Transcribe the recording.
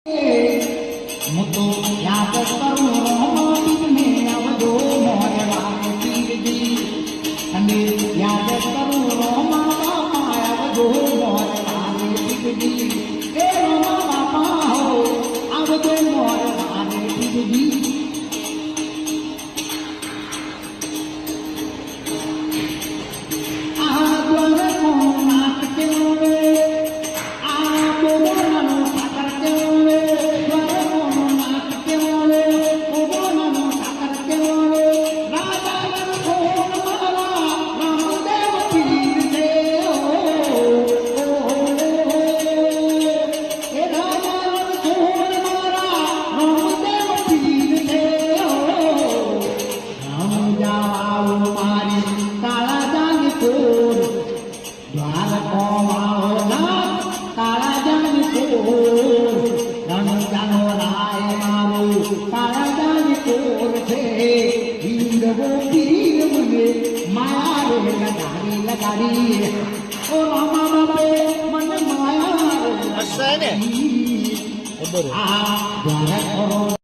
હું તો યાદ કરું રોમાને આવજો મોરવા પીરજી અને યાદ કરું રોમા આવજો મોરવા પીરજી એ રોમા બાપા હો આવજો મોરવા પીરજી આ દ્વાર કોનાટ કેવે આ બોલવાનો સાકર કેવે દ્વાર કોનાટ કેવે બોલવાનો સાકર કેવે રાજા કોણ મારા રામદેવ પીર છે ઓ એ રાજા કોણ મારા રામદેવ પીર છે ઓ રામ જાઓ મારી કાળા જાન કોર દ્વાર કોમાઓ ના કાળા જાન કોર રણ જાનો રાય મારો કાળા જાન કોર છે હિંદવો પીર મને માયા રે લગાડી ઓ રામા બાપે મને માયા રે લગાડી આ દ્વાર કરો